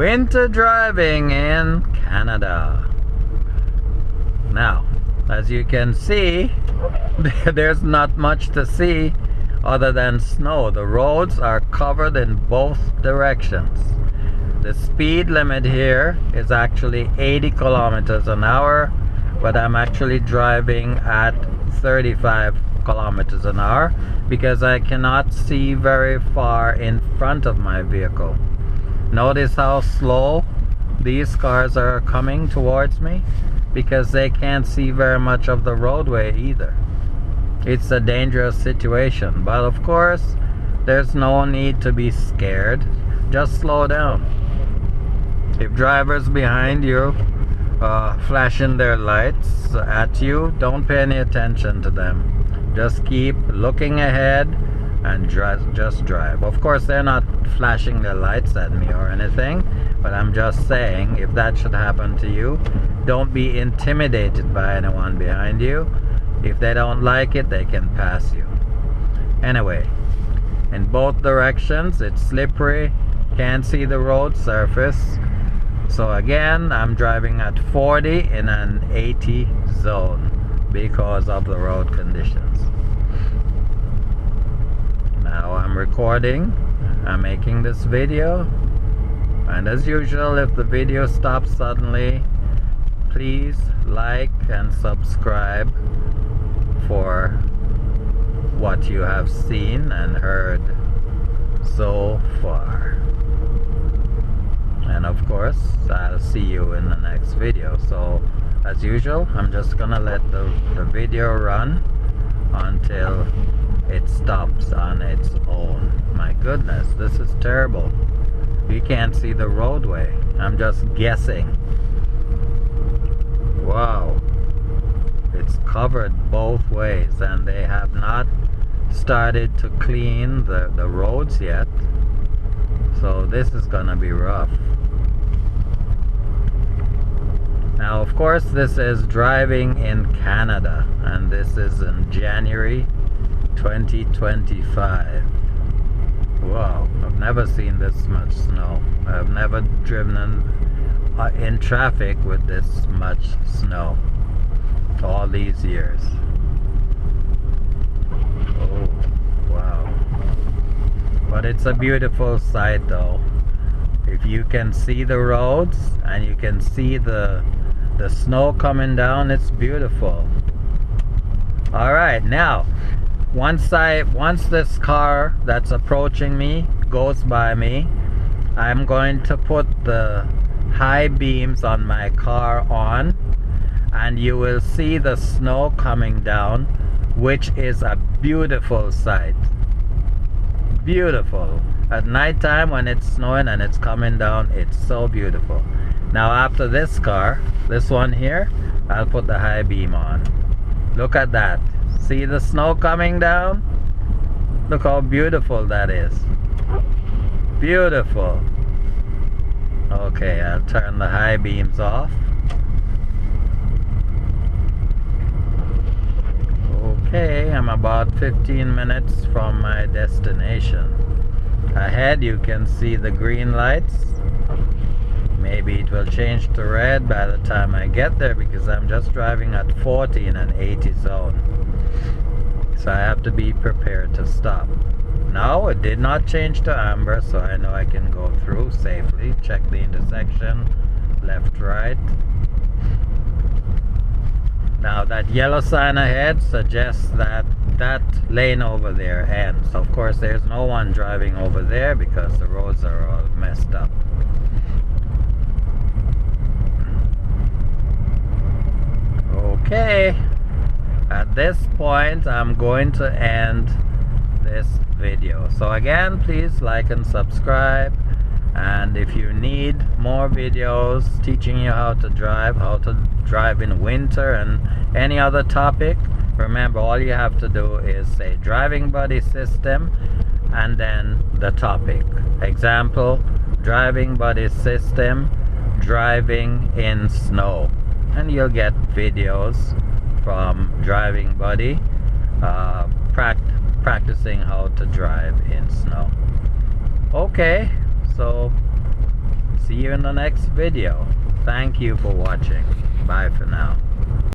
winter driving in Canada. Now, as you can see, there's not much to see other than snow. The roads are covered in both directions. The speed limit here is actually 80 kilometers an hour, but I'm actually driving at 35 kilometers an hour because I cannot see very far in front of my vehicle. Notice how slow these cars are coming towards me because they can't see very much of the roadway either. It's a dangerous situation, but of course there's no need to be scared. Just slow down. If drivers behind you flashing their lights at you, don't pay any attention to them. Just keep looking ahead and just drive. Of course, they're not flashing their lights at me or anything, but I'm just saying, if that should happen to you, don't be intimidated by anyone behind you. If they don't like it, they can pass you. Anyway, in both directions, it's slippery, can't see the road surface. So again, I'm driving at 40 in an 80 zone because of the road conditions. Now I'm recording, I'm making this video, and as usual, if the video stops suddenly, please like and subscribe for what you have seen and heard so far. And of course, I'll see you in the next video. So as usual, I'm just gonna let the video run until it stops on its own. My goodness, this is terrible. You can't see the roadway. I'm just guessing. Wow. It's covered both ways, and they have not started to clean the roads yet. So this is gonna be rough. Now, of course, this is driving in Canada, and this is in January 2025. Wow, I've never seen this much snow. I've never driven in traffic with this much snow all these years. Oh, wow. But it's a beautiful sight though. If you can see the roads and you can see the snow coming down, it's beautiful. All right, now once this car that's approaching me goes by me, I'm going to put the high beams on my car on, and you will see the snow coming down, which is a beautiful sight. Beautiful. At nighttime when it's snowing and it's coming down, it's so beautiful. Now after this car, this one here, I'll put the high beam on. Look at that. See the snow coming down? Look how beautiful that is. Beautiful. Okay, I'll turn the high beams off. Okay, I'm about 15 minutes from my destination. Ahead you can see the green lights. Maybe it will change to red by the time I get there because I'm just driving at 40 in an 80 zone. So I have to be prepared to stop. No, it did not change to amber, so I know I can go through safely. Check the intersection, left, right. Now that yellow sign ahead suggests that that lane over there ends. Of course, there's no one driving over there because the roads are all messed up. Okay, at this point I'm going to end this video. So again, please like and subscribe, and if you need more videos teaching you how to drive in winter and any other topic, remember all you have to do is say driving buddy system and then the topic. Example, driving buddy system, driving in snow, and you'll get videos from Driving Buddy practicing how to drive in snow. Okay, so see See you in the next video. Thank you for watching. Bye for now.